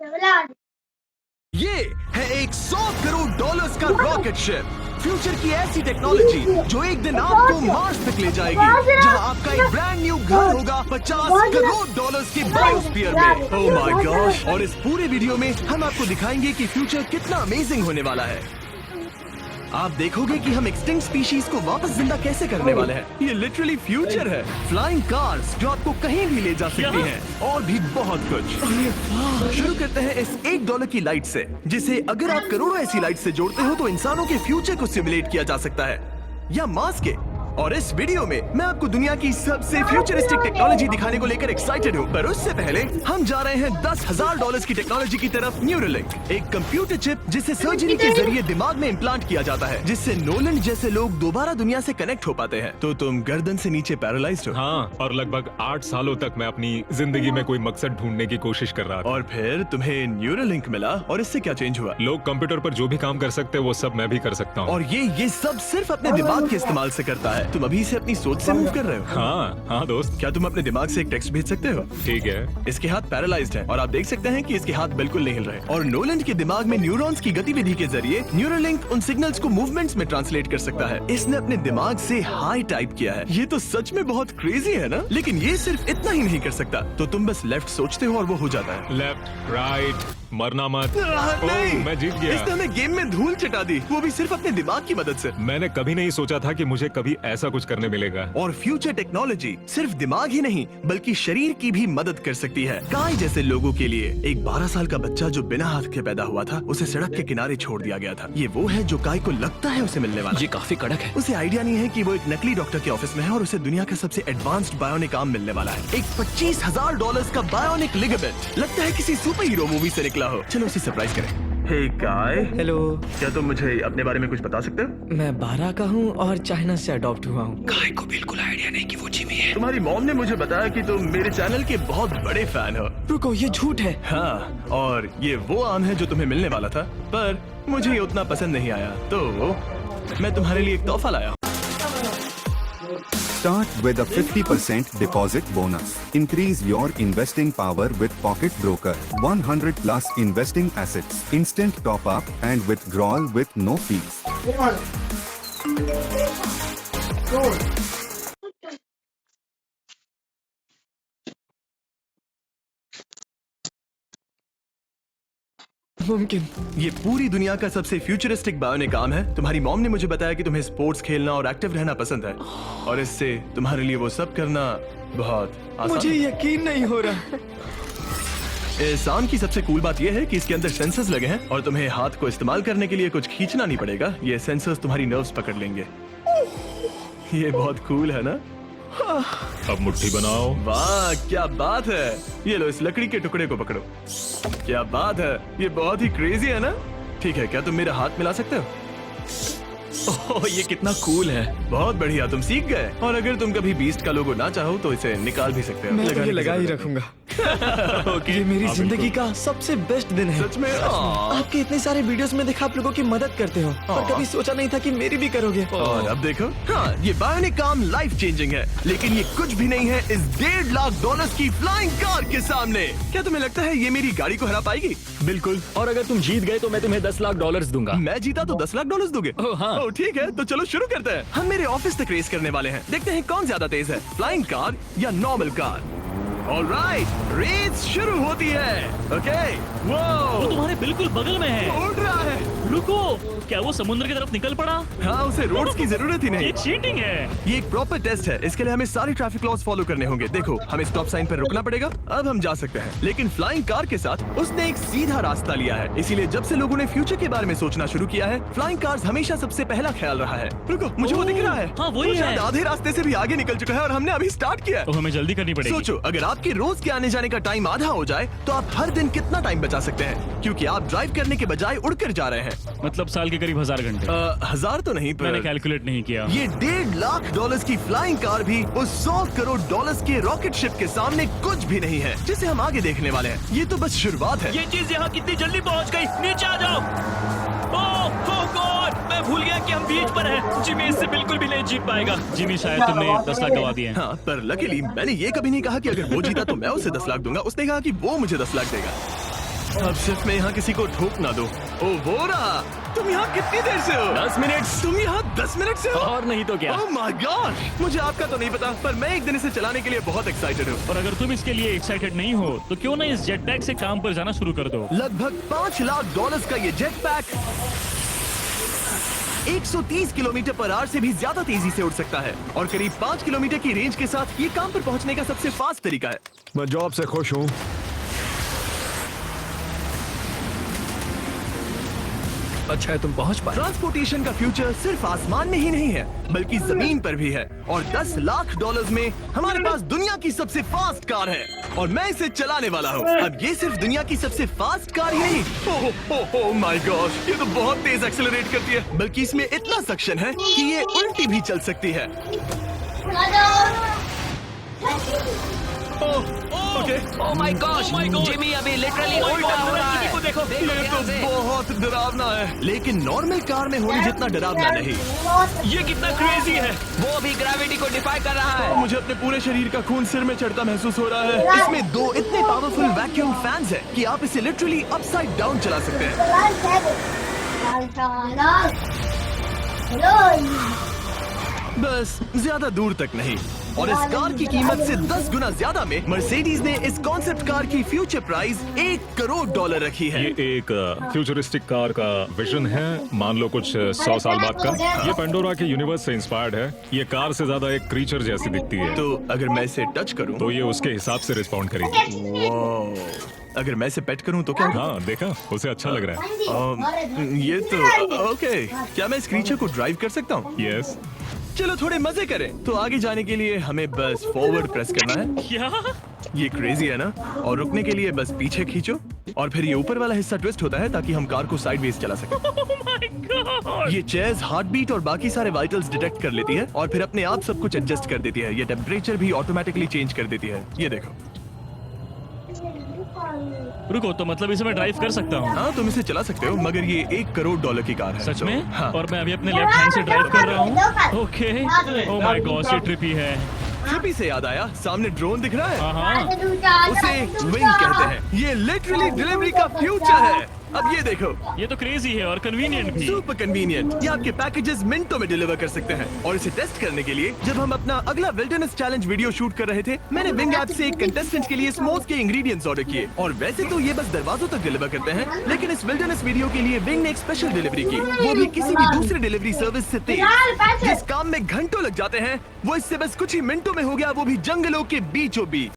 ये है एक 100 करोड़ डॉलर्स का रॉकेट शिप, फ्यूचर की ऐसी टेक्नोलॉजी जो एक दिन आपको मार्स तक ले जाएगी, जहां आपका एक ब्रांड न्यू घर होगा 50 करोड़ डॉलर्स के बायोस्फीयर में। Oh my gosh! और इस पूरे वीडियो में हम आपको दिखाएंगे कि फ्यूचर कितना अमेजिंग होने वाला है। आप देखोगे कि हम एक्सटिंक्ट स्पीशीज को वापस जिंदा कैसे करने वाले हैं। ये लिटरली फ्यूचर है। फ्लाइंग कार्स जो आपको कहीं भी ले जा सकती हैं, और भी बहुत कुछ। शुरू करते हैं इस $1 की लाइट से, जिसे अगर आप करोड़ों ऐसी लाइट से जोड़ते हो तो इंसानों के फ्यूचर को सिमुलेट किया जा सकता है, या मार्स के। और इस वीडियो में मैं आपको दुनिया की सबसे फ्यूचरिस्टिक टेक्नोलॉजी दिखाने को लेकर एक्साइटेड हूँ। पर उससे पहले हम जा रहे हैं $10,000 की टेक्नोलॉजी की तरफ। न्यूरोलिंक, एक कंप्यूटर चिप जिसे सर्जरी के जरिए दिमाग में इम्प्लांट किया जाता है, जिससे नोलन जैसे लोग दोबारा दुनिया से कनेक्ट हो पाते हैं। तो तुम गर्दन से नीचे पैरालाइज्ड हो। हाँ, और लगभग 8 सालों तक मैं अपनी जिंदगी में कोई मकसद ढूंढने की कोशिश कर रहा था। और फिर तुम्हें न्यूरोलिंक मिला, और इससे क्या चेंज हुआ? लोग कंप्यूटर पर जो भी काम कर सकते हैं वो सब मैं भी कर सकता हूँ। और ये सब सिर्फ अपने दिमाग के इस्तेमाल से करता है। तुम अभी से अपनी सोच से मूव कर रहे हो। हाँ दोस्त। क्या तुम अपने दिमाग से एक टेक्स्ट भेज सकते हो? ठीक है। इसके हाथ पैरालाइज्ड हैं, और आप देख सकते हैं कि इसके हाथ बिल्कुल नहीं हिल रहे। और नोलैंड के दिमाग में न्यूरॉन्स की गतिविधि के जरिए न्यूरोलिंक उन सिग्नल्स को मूवमेंट्स में ट्रांसलेट कर सकता है। इसने अपने दिमाग से हाई टाइप किया है। ये तो सच में बहुत क्रेजी है ना? लेकिन ये सिर्फ इतना ही नहीं कर सकता। तो तुम बस लेफ्ट सोचते हो और वो हो जाता है। लेफ्ट, राइट, मरना मत। नहीं, मैं जीत गया। इसने हमें गेम में धूल चटा दी, वो भी सिर्फ अपने दिमाग की मदद से। मैंने कभी नहीं सोचा था कि मुझे कभी ऐसा कुछ करने मिलेगा। और फ्यूचर टेक्नोलॉजी सिर्फ दिमाग ही नहीं बल्कि शरीर की भी मदद कर सकती है। काय जैसे लोगों के लिए एक 12 साल का बच्चा जो बिना हाथ के पैदा हुआ था, उसे सड़क के किनारे छोड़ दिया गया था। ये वो है जो काय को लगता है उसे मिलने वाला। ये काफी कड़क है। उसे आइडिया नहीं है कि वो एक नकली डॉक्टर के ऑफिस में है और उसे दुनिया का सबसे एडवांस्ड बायोनिक आर्म मिलने वाला है। एक $25,000 का बायोनिक लिगामेंट। लगता है किसी सुपर हीरो मूवी से निकला हो। चलो उसे सरप्राइज करें। हे काय, हेलो। क्या तुम मुझे अपने बारे में कुछ बता सकते हो? मैं 12 का हूँ और चाइना से अडॉप्ट हुआ हूँ। काय को बिल्कुल आइडिया नहीं कि वो जिमी है। तुम्हारी मॉम ने मुझे बताया कि तुम मेरे चैनल के बहुत बड़े फैन हो। रुको, ये झूठ है। हाँ, और ये वो आम है जो तुम्हें मिलने वाला था, पर मुझे ये उतना पसंद नहीं आया, तो मैं तुम्हारे लिए एक तोहफा लाया हूँ। Start with a 50% deposit bonus. Increase your investing power with Pocket Broker. 100 plus investing assets. Instant top up and withdrawal with no fees. मुमकिन। ये पूरी दुनिया का सबसे फ्यूचरिस्टिक बायोनिक आर्म है। तुम्हारी मॉम ने मुझे बताया कि तुम्हें स्पोर्ट्स खेलना और एक्टिव रहना पसंद है, और इससे तुम्हारे लिए वो सब करना बहुत आसान मुझे है। यकीन नहीं हो रहा। इस आर्म की सबसे कूल बात यह है कि इसके अंदर सेंसर्स लगे हैं, और तुम्हें हाथ को इस्तेमाल करने के लिए कुछ खींचना नहीं पड़ेगा। ये सेंसर्स तुम्हारी नर्व्स पकड़ लेंगे। ये बहुत कूल है ना? अब मुट्ठी बनाओ। वाह, क्या बात है। ये लो, इस लकड़ी के टुकड़े को पकड़ो। क्या बात है, ये बहुत ही क्रेजी है ना? ठीक है, क्या तुम मेरा हाथ मिला सकते हो? ओह, ये कितना कूल है। बहुत बढ़िया, तुम सीख गए। और अगर तुम कभी बीस्ट का लोगो ना चाहो तो इसे निकाल भी सकते हो। मैं तो लगाने ये की लगा ही जरूरत रखूंगा। नहीं। ये मेरी हाँ, जिंदगी बिल्कुल। का सबसे बेस्ट दिन है। सच में? आपके इतने सारे वीडियोस में देखा आप लोगों की मदद करते हो, पर कभी सोचा नहीं था कि मेरी भी करोगे। और अब देखो, हाँ, ये बायोनिक आर्म लाइफ चेंजिंग है, लेकिन ये कुछ भी नहीं है इस $1.5 की फ्लाइंग कार के सामने। क्या तुम्हें लगता है ये मेरी गाड़ी को हरा पाएगी? बिल्कुल। और अगर तुम जीत गए तो मैं तुम्हें $10 लाख दूंगा। मैं जीता तो $10 लाख दोगे? ओह, हाँ। ओह, ठीक है, तो चलो शुरू करते हैं। हम मेरे ऑफिस तक रेस करने वाले हैं। देखते हैं कौन ज्यादा तेज है, फ्लाइंग कार या नॉर्मल कार। ऑलराइट, रेस शुरू होती है। ओके, वो वो तुम्हारे बिल्कुल बगल में है। उड़ रहा है। रुको, क्या वो समुद्र की तरफ निकल पड़ा? हाँ, उसे रोड्स की जरूरत ही नहीं। ये चीटिंग है। ये एक प्रॉपर टेस्ट है। इसके लिए हमें सारे ट्रैफिक लॉज फॉलो करने होंगे। देखो, हमें स्टॉप साइन पर रुकना पड़ेगा। अब हम जा सकते हैं, लेकिन फ्लाइंग कार के साथ उसने एक सीधा रास्ता लिया है। इसीलिए जब से लोगों ने फ्यूचर के बारे में सोचना शुरू किया है, फ्लाइंग कार्स हमेशा सबसे पहला ख्याल रहा है। रुको, मुझे वो दिख रहा है। हाँ, वही वो शायद है। आधे रास्ते से भी आगे निकल चुका है और हमने अभी स्टार्ट किया है। तो हमें जल्दी करनी पड़ेगी। सोचो, अगर आपके रोज के आने जाने का टाइम आधा हो जाए तो आप हर दिन कितना टाइम बचा सकते हैं, क्योंकि आप ड्राइव करने के बजाय उड़कर जा रहे हैं। मतलब साल के करीब 1000 घंटे। 1000 तो नहीं, मैंने पर कैलकुलेट नहीं किया। ये $1.5 लाख की फ्लाइंग कार भी उस $100 करोड़ के रॉकेट शिप के सामने कुछ भी नहीं है, जिसे हम आगे देखने वाले हैं। ये तो बस शुरुआत है। ये चीज यहाँ कितनी जल्दी पहुँच गई। नीचे आ जाओ। ओह गॉड, मैं भूल गया कि हम बीच पर हैं। जिमी इससे बिल्कुल भी नहीं जीत पाएगा। जिमी, शायद तुमने 10 लाख गवा दिए हैं। हाँ, पर लकीली मैंने ये कभी नहीं कहा कि अगर वो जीता तो मैं उसे 10 लाख दूंगा। उसने कहा कि वो मुझे 10 लाख देगा। अब सिर्फ मैं यहाँ किसी को ठोक ना दो। ओ वो रहा। तुम यहाँ कितनी देर से हो? 10 मिनट। तुम यहाँ 10 मिनट से हो? और नहीं तो क्या। ओह माय गॉड, मुझे आपका तो नहीं पता, पर मैं एक दिन इसे चलाने के लिए बहुत एक्साइटेड हूँ। और अगर तुम इसके लिए एक्साइटेड नहीं हो तो क्यों ना इस जेट पैक से काम पर जाना शुरू कर दो। लगभग $5 लाख का ये jet pack 130 kilometre per hour से भी ज्यादा तेजी से उड़ सकता है और करीब 5 किलोमीटर की रेंज के साथ ये काम पर पहुंचने का सबसे फास्ट तरीका है। मैं जॉब से खुश हूँ। अच्छा है तुम पहुंच पाए। ट्रांसपोर्टेशन का फ्यूचर सिर्फ आसमान में ही नहीं है बल्कि जमीन पर भी है और $10 लाख में हमारे पास दुनिया की सबसे फास्ट कार है और मैं इसे चलाने वाला हूँ। अब ये सिर्फ दुनिया की सबसे फास्ट कार ही नहीं, ओह माय गॉड, ये तो बहुत तेज एक्सेलरेट करती है, बल्कि इसमें इतना सक्शन है कि ये उल्टी भी चल सकती है। Okay, oh my gosh, Jimmy अभी लिटरली उल्टा हो रहा है। को देखो। ये तो बहुत डरावना है, लेकिन नॉर्मल कार में होने जितना डरावना नहीं। ये कितना क्रेजी है। वो भी ग्रेविटी को डिफाई कर रहा है। मुझे अपने पूरे शरीर का खून सिर में चढ़ता महसूस हो रहा है। इसमें 2 इतने पावरफुल वैक्यूम फैंस हैं कि आप इसे लिटरली अपसाइड डाउन चला सकते हैं। बस ज्यादा दूर तक नहीं। और इस कार की कीमत से 10 गुना ज्यादा में मर्सिडीज ने इस कॉन्सेप्ट कार की फ्यूचर प्राइस $1 करोड़ रखी है। ये एक फ्यूचरिस्टिक कार का विजन है, मान लो कुछ 100 साल बाद का। ये पेंडोरा के यूनिवर्स से इंस्पायर्ड है। ये कार से ज्यादा एक क्रीचर जैसी दिखती है, तो अगर मैं इसे टच करूं तो ये उसके हिसाब से रिस्पॉन्ड करेगी। अगर मैं इसे पेट करूं तो क्या होगा? हाँ देखा, उसे अच्छा लग रहा है। ये तो ओके। क्या मैं इस क्रीचर को ड्राइव कर सकता हूँ? यस। चलो थोड़े मजे करें। तो आगे जाने के लिए हमें बस फॉरवर्ड प्रेस करना है। क्या? ये क्रेजी है ना? और रुकने के लिए बस पीछे खींचो और फिर ये ऊपर वाला हिस्सा ट्विस्ट होता है ताकि हम कार को साइडवेज चला सकें। Oh my God! ये चेयर्स हार्ट बीट और बाकी सारे वाइटल्स डिटेक्ट कर लेती है और फिर अपने आप सब कुछ एडजस्ट कर देती है। ये टेम्परेचर भी ऑटोमेटिकली चेंज कर देती है। ये देखो। रुको, तो मतलब इसे मैं ड्राइव कर सकता हूँ? हाँ, तुम इसे चला सकते हो, मगर ये $1 करोड़ की कार है। सच तो, में? हाँ। और मैं अभी अपने लेफ्ट हैंड से ड्राइव कर रहा हूँ। ओके। ओह माय गॉड, ये ट्रिपी है। ट्रिपी से याद आया, सामने ड्रोन दिख रहा है? हाँ। उसे विंग कहते हैं। ये लिटरली डिलीवरी का फ्यूचर है। अब ये देखो, ये तो क्रेजी है और कन्वीनियंट भी। Super convenient. ये आपके पैकेजेस मिनटों में डिलीवर कर सकते हैं। और इसे टेस्ट करने के लिए जब हम अपना अगला विल्डरनेस चैलेंज वीडियो शूट कर रहे थे, मैंने विंग ऐप से एक कंटेस्टेंट के लिए स्मोक के इंग्रेडिएंट्स ऑर्डर किए। और वैसे तो ये बस दरवाजों तक डिलीवर करते हैं, लेकिन इस विल्डरनेस वीडियो के लिए विंग ने एक स्पेशल डिलीवरी की, वो भी किसी भी दूसरे डिलीवरी सर्विस से तेज। जिस काम में घंटों लग जाते हैं, वो इससे बस कुछ ही मिनटों में हो गया, वो भी जंगलों के बीचों बीच।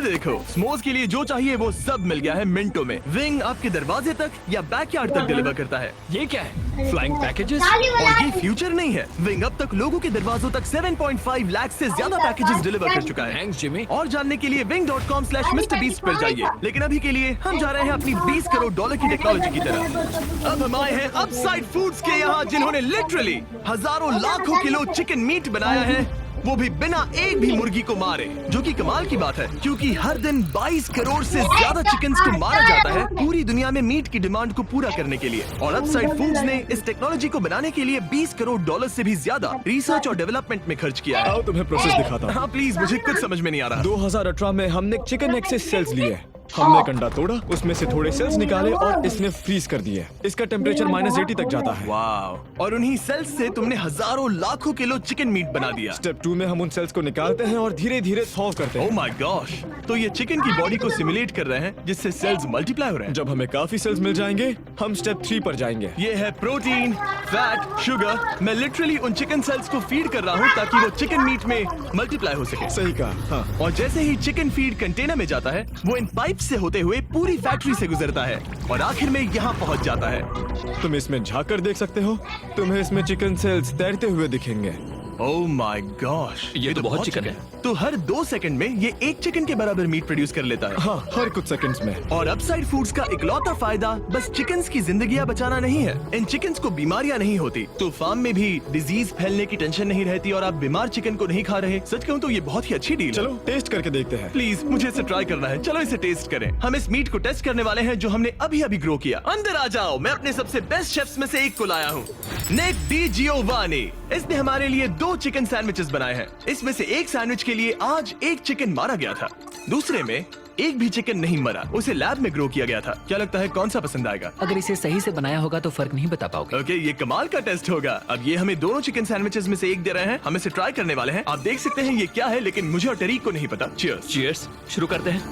देखो, स्मोज के लिए जो चाहिए वो सब मिल गया है मिनटों में। विंग आपके दरवाजे तक या बैकयार्ड तक डिलीवर करता है। ये क्या है? Flying packages? और ये फ्यूचर नहीं है। विंग अब तक लोगों के दरवाजों तक 7.5 लाख से ज्यादा पैकेजेस डिलीवर कर चुका है। Thanks Jimmy. और जानने के लिए wing.com/MrBeast पर जाइए। लेकिन अभी के लिए हम जा रहे हैं अपनी $20 करोड़ की टेक्नोलॉजी की तरफ। अब हम आए हैं अपसाइड फूड्स के यहाँ, जिन्होंने लिटरली हजारों लाखों किलो चिकन मीट बनाया है, वो भी बिना एक भी मुर्गी को मारे। जो कि कमाल की बात है, क्योंकि हर दिन 22 करोड़ से ज्यादा चिकन्स को मारा जाता है पूरी दुनिया में मीट की डिमांड को पूरा करने के लिए। और अपसाइड फूड्स ने इस टेक्नोलॉजी को बनाने के लिए $20 करोड़ से भी ज्यादा रिसर्च और डेवलपमेंट में खर्च किया है। आओ तुम्हें प्रोसेस दिखाता हूँ। हाँ प्लीज, मुझे कुछ समझ में नहीं आ रहा। 2018 में हमने चिकन एग से सेल्स लिए। हमने एक अंडा तोड़ा, उसमें से थोड़े सेल्स निकाले और इसने फ्रीज कर दिए। इसका टेम्परेचर -80 तक जाता है। वाव। और उन्हीं सेल्स से तुमने हजारों लाखों किलो चिकन मीट बना दिया। स्टेप 2 में हम उन सेल्स को निकालते हैं और धीरे धीरे थॉ करते ओह हैं। माय गॉश, तो ये चिकन की बॉडी को सिमुलेट कर रहे हैं, जिससे सेल्स मल्टीप्लाई हो रहे हैं। जब हमें काफी सेल्स मिल जाएंगे, हम स्टेप 3 पर जाएंगे। ये है प्रोटीन, फैट, शुगर। मैं लिटरली उन चिकन सेल्स को फीड कर रहा हूँ ताकि वो चिकन मीट में मल्टीप्लाई हो सके। सही कहा। हाँ। और जैसे ही चिकन फीड कंटेनर में जाता है, वो इन पाइप से होते हुए पूरी फैक्ट्री से गुजरता है और आखिर में यहाँ पहुँच जाता है। तुम इसमें झाँक कर देख सकते हो, तुम्हें इसमें चिकन सेल्स तैरते हुए दिखेंगे। ओह माय गॉश, ये तो बहुत चिकन है। तो हर 2 सेकंड में ये 1 चिकन के बराबर मीट प्रोड्यूस कर लेता है। हाँ, हर कुछ सेकंड्स में। और अपसाइड फूड्स का इकलौता फायदा बस चिकन्स की जिंदगियां बचाना नहीं है। इन चिकन्स को बीमारियां नहीं होती, तो फार्म में भी डिजीज फैलने की टेंशन नहीं रहती और आप बीमार चिकन को नहीं खा रहे। सच कहूँ तो ये बहुत ही अच्छी डील है। चलो टेस्ट करके देखते हैं। प्लीज, मुझे इसे ट्राई करना है। चलो इसे टेस्ट करें। हम इस मीट को टेस्ट करने वाले हैं जो हमने अभी अभी ग्रो किया। अंदर आ जाओ, मैं अपने सबसे बेस्ट शेफ्स में से एक को लाया हूँ, निक डी जियोवानी। इसने हमारे लिए 2 चिकन सैंडविचेस बनाए हैं। इसमें से एक सैंडविच के लिए आज एक चिकन मारा गया था, दूसरे में एक भी चिकन नहीं मरा, उसे लैब में ग्रो किया गया था। क्या लगता है कौन सा पसंद आएगा? अगर इसे सही से बनाया होगा तो फर्क नहीं बता पाओगे। ओके, ये कमाल का टेस्ट होगा। अब ये हमें दोनों चिकन सैंडविचेस में से एक दे रहे हैं, हम इसे ट्राई करने वाले हैं। आप देख सकते हैं ये क्या है, लेकिन मुझे और टरीक को नहीं पता। चीयर्स। चीयर्स। शुरू करते हैं।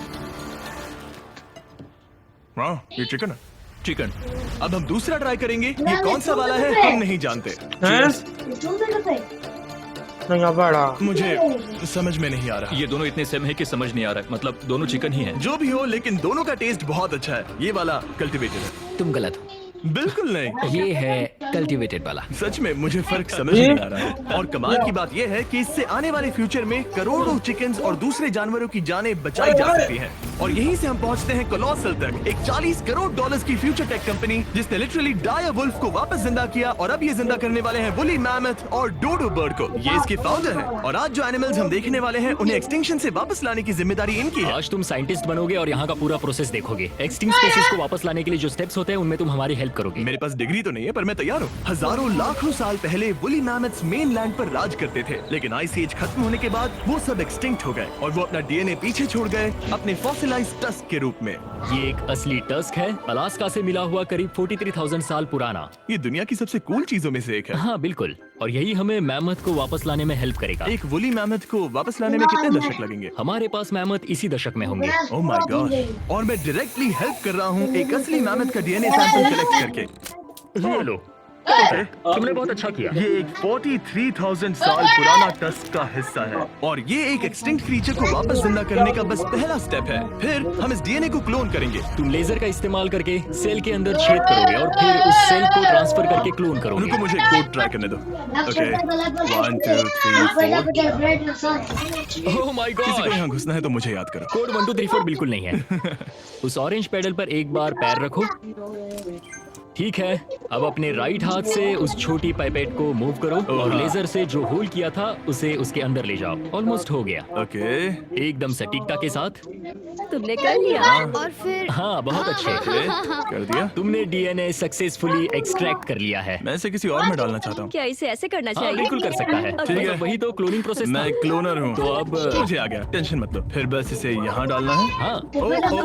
हाँ, ये चिकन है। चिकन। अब हम दूसरा ट्राई करेंगे। ये कौन सा वाला है हम नहीं जानते। Cheers। मुझे समझ में नहीं आ रहा। ये दोनों इतने सेम है कि समझ नहीं आ रहा है, मतलब दोनों चिकन ही हैं। जो भी हो, लेकिन दोनों का टेस्ट बहुत अच्छा है। ये वाला कल्टीवेटेड है। तुम गलत हो, बिल्कुल नहीं। ये है कल्टीवेटेड वाला। सच में मुझे फर्क समझ नहीं आ रहा है। और कमाल की बात यह है कि इससे आने वाले फ्यूचर में करोड़ों चिकन्स और दूसरे जानवरों की जानें बचाई जा सकती हैं। और यहीं से हम पहुंचते हैं कोलोसल तक, एक $40 करोड़ की फ्यूचर टेक कंपनी जिसने लिटरली डायर वुल्फ को वापस जिंदा किया और अब ये जिंदा करने वाले हैं वुली मैमथ और डोडो बर्ड को। ये इसके फाउंडर हैं और आज जो एनिमल्स हम देखने वाले हैं उन्हें एक्सटिंक्शन से वापस लाने की जिम्मेदारी इनकी है। आज तुम साइंटिस्ट बनोगे और यहाँ का पूरा प्रोसेस देखोगे। एक्सटिंक्ट स्पीशीज को वापस लाने के लिए जो स्टेप्स होते हैं उनमें तुम हमारी हेल्प करोगे। मेरे पास डिग्री तो नहीं है, पर मैं तैयार हूँ। हजारों लाखों साल पहले वुली मैमथ्स मेनलैंड पर राज करते थे, लेकिन आइस एज खत्म होने के बाद वो सब एक्सटिंक्ट हो गए और वो अपना डीएनए पीछे छोड़ गए अपने फॉसिलाइज्ड टस्क के रूप में। ये एक असली टस्क है, अलास्का से मिला हुआ, करीब 43,000 साल पुराना। ये दुनिया की सबसे कूल चीजों में से एक है। हाँ बिल्कुल, और यही हमें मैमथ को वापस लाने में हेल्प करेगा। एक वुली मैमथ को वापस लाने में कितने दशक लगेंगे? हमारे पास मैमथ इसी दशक में होंगे। Oh my God! और मैं डायरेक्टली हेल्प कर रहा हूँ एक असली मैमथ का डीएनए सैंपल कलेक्ट करके। ये लो। तुमने बहुत अच्छा किया। ये एक 43,000 साल पुराना टस्क का हिस्सा है और ये एक एक्सटिंक्ट क्रीचर को वापस जिंदा करने का बस पहला स्टेप है। फिर हम इस डीएनए को क्लोन करेंगे। तुम लेजर का इस्तेमाल करके सेल के अंदर छेद करोगे और फिर उस सेल को ट्रांसफर करके क्लोन करोगे। उनको मुझे कोड ट्राई करने दो। ओके, 1 2 3 4। ओह माय किसी को गॉड, यहाँ घुसना है तो मुझे याद करो। कोड 1 2 3 4 बिल्कुल नहीं है। उस ऑरेंज पेडल पर एक बार पैर रखो। ठीक है, अब अपने राइट हाथ से उस छोटी पाइपेट को मूव करो और लेजर से जो होल किया था उसे उसके अंदर ले जाओ। ऑलमोस्ट हो गया। ओके, एकदम सटीकता के साथ। तुमने कर लिया और फिर हाँ, बहुत अच्छे। कर दिया। तुमने डीएनए सक्सेसफुली एक्सट्रैक्ट कर लिया है। मैं इसे किसी और में डालना चाहता हूँ। क्या इसे ऐसे करना हाँ, चाहिए? बिल्कुल कर सकता है। ठीक है। मतलब वही तो क्लोनिंग प्रोसेस मैं था। क्लोनर हूँ। तो अब मुझे आ गया, टेंशन मत लो। फिर बस इसे यहाँ डालना है। हाँ, थोड़ा ज्यादा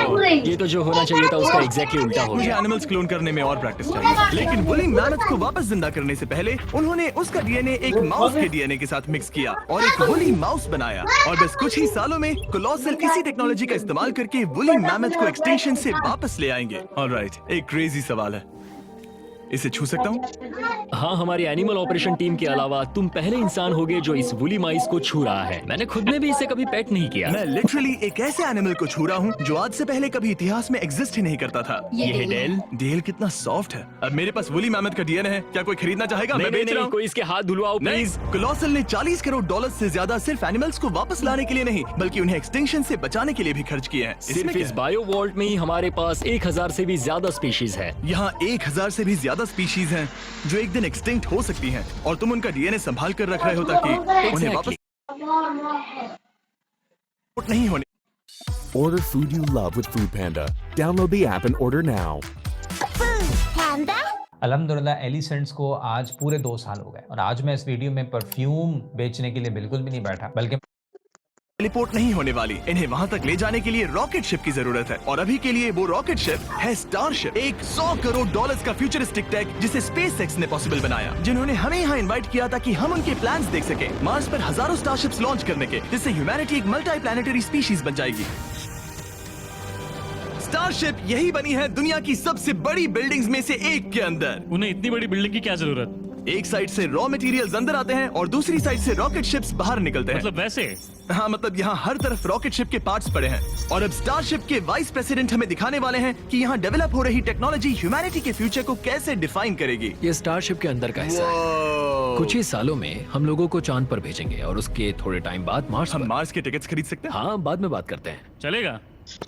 हो गया। ये तो जो होना चाहिए था उसका एग्जैक्टली उल्टा हो मुझे गया। एनिमल्स क्लोन करने में और प्रैक्टिस चाहिए। लेकिन वुली मैमथ को वापस जिंदा करने से पहले उन्होंने उसका डीएनए एक माउस के डीएनए के साथ मिक्स किया और एक वुली माउस बनाया। और बस कुछ ही सालों में कोलोसल इसी टेक्नोलॉजी का इस्तेमाल करके वुली मैमथ को एक्सटिंक्शन से वापस ले आएंगे। ऑलराइट, एक क्रेजी सवाल है, इसे छू सकता हूँ? हाँ, हमारी एनिमल ऑपरेशन टीम के अलावा तुम पहले इंसान होगे जो इस वुली माइस को छू रहा है। मैंने खुद ने भी इसे कभी पेट नहीं किया। मैं लिटरली एक ऐसे एनिमल को छू रहा हूँ जो आज से पहले कभी इतिहास में एग्जिस्ट ही नहीं करता था। ये है डेल। डेल कितना सॉफ्ट है। अब मेरे पास वुली मैमथ का डीएनए है, क्या कोई खरीदना चाहेगा? मैं बेच रहा हूँ। कोई इसके हाथ धुलवाओ प्लीज। कोलोसल ने $40 करोड़ से ज्यादा सिर्फ एनिमल्स को वापस लाने के लिए नहीं, बल्कि उन्हें एक्सटिंक्शन से बचाने के लिए भी खर्च किए हैं। सिर्फ इस बायो वॉल्ट में ही हमारे पास 1000 से भी ज्यादा स्पीशीज है। यहाँ 1000 से भी ज्यादा स्पीशीज हैं जो एक दिन एक्सटिंक्ट हो सकती हैं और तुम उनका डीएनए संभाल कर रख रहे हो ताकि उन्हें वापस नहीं होने। Order food you love with Food Panda. Download the app and order now. अल्हम्दुलिल्लाह एलिसेंट्स को आज पूरे 2 साल हो गए और आज मैं इस वीडियो में परफ्यूम बेचने के लिए बिल्कुल भी नहीं बैठा, बल्कि टेलीपोर्ट नहीं होने वाली। इन्हें वहाँ तक ले जाने के लिए रॉकेट शिप की जरूरत है और अभी के लिए वो रॉकेट शिप है स्टारशिप, एक $100 करोड़ का फ्यूचरिस्टिक टेक जिसे स्पेसएक्स ने पॉसिबल बनाया, जिन्होंने हमें यहाँ इनवाइट किया ताकि हम उनके प्लान्स देख सके मार्स पर हजारों स्टारशिप्स लॉन्च करने के, जिससे ह्यूमैनिटी एक मल्टी प्लैनेटरी स्पीशीज बन जाएगी। स्टारशिप यही बनी है दुनिया की सबसे बड़ी बिल्डिंग्स में से एक के अंदर। उन्हें इतनी बड़ी बिल्डिंग की क्या जरूरत? एक साइड से रॉ मटेरियल्स अंदर आते हैं और दूसरी साइड से रॉकेट शिप्स बाहर निकलते हैं। मतलब वैसे? हाँ, मतलब यहाँ हर तरफ रॉकेट शिप के पार्ट्स पड़े हैं और अब स्टारशिप के वाइस प्रेसिडेंट हमें दिखाने वाले हैं कि यहाँ डेवलप हो रही टेक्नोलॉजी ह्यूमैनिटी के फ्यूचर को कैसे डिफाइन करेगी। ये स्टारशिप के अंदर का हिस्सा है। कुछ ही सालों में हम लोगों को चांद पर भेजेंगे और उसके थोड़े टाइम बाद मार्स हम पर। मार्स के टिकट्स खरीद सकते हैं? हाँ, बाद में बात करते हैं। चलेगा।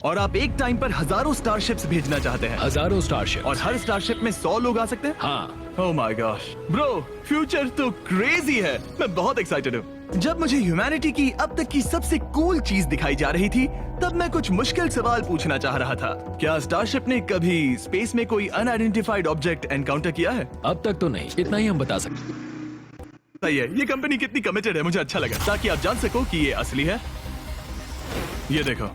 और आप एक टाइम पर हजारों स्टारशिप्स भेजना चाहते हैं हजारों स्टारशिप। और हर स्टारशिप में 100 लोग आ सकते हैं। हाँ, oh my gosh bro, future तो क्रेजी है। मैं बहुत एक्साइटेड हूँ। जब मुझे ह्यूमैनिटी की अब तक की सबसे कूल चीज दिखाई जा रही थी, तब मैं कुछ मुश्किल सवाल पूछना चाह रहा था। क्या स्टारशिप ने कभी स्पेस में कोई अनआइडेंटिफाइड ऑब्जेक्ट एनकाउंटर किया है? अब तक तो नहीं, इतना ही हम बता सकते। सही है, ये कंपनी कितनी कमिटेड है मुझे अच्छा लगा, ताकि आप जान सको कि ये असली है। ये देखो,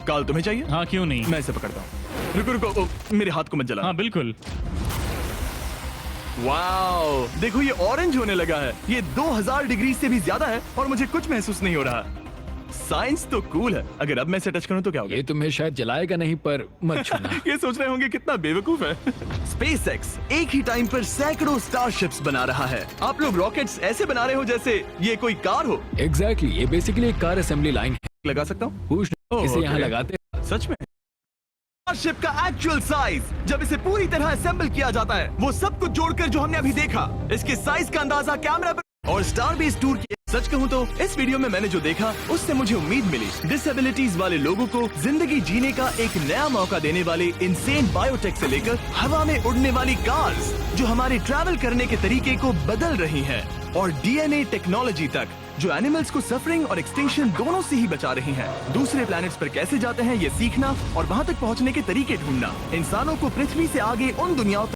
काल तुम्हें चाहिए? हाँ, क्यों नहीं। मैं इसे पकड़ता हूँ। रुको रुको, मेरे हाथ को मत जला। हाँ बिल्कुल। वाओ, देखो ये ऑरेंज होने लगा है। ये 2000 डिग्री से भी ज्यादा है और मुझे कुछ महसूस नहीं हो रहा। साइंस तो कूल है। अगर अब मैं इसे टच करूं तो क्या होगा? ये तुम्हें शायद जलाएगा नहीं, पर मत छूना। ये सोच रहे होंगे कितना बेवकूफ है। SpaceX एक ही टाइम पर सैकड़ों स्टारशिप्स बना रहा है। आप लोग रॉकेट्स ऐसे बना रहे हो जैसे ये कोई कार हो। एग्जैक्टली, ये बेसिकली एक कार असेंबली लाइन है। लगा सकता हूँ? पूछ, इसे यहाँ लगाते। सच में? स्टारशिप का एक्चुअल साइज, जब इसे पूरी तरह असेंबल किया जाता है, वो सब कुछ जोड़कर जो हमने अभी देखा, इसके साइज का अंदाजा कैमरा पर और स्टारबेस टूर की। सच कहूँ तो इस वीडियो में मैंने जो देखा उससे मुझे उम्मीद मिली। डिसेबिलिटीज वाले लोगों को जिंदगी जीने का एक नया मौका देने वाले इंसेन बायोटेक से लेकर हवा में उड़ने वाली कार्स जो हमारे ट्रैवल करने के तरीके को बदल रही हैं, और DNA टेक्नोलॉजी तक जो एनिमल्स को सफरिंग और एक्सटिंक्शन दोनों से ही बचा रही हैं। दूसरे प्लैनेट्स पर कैसे जाते हैं ये सीखना और वहां तक पहुंचने के तरीके ढूंढना, इंसानों को पृथ्वी से आगे उन दुनियाओं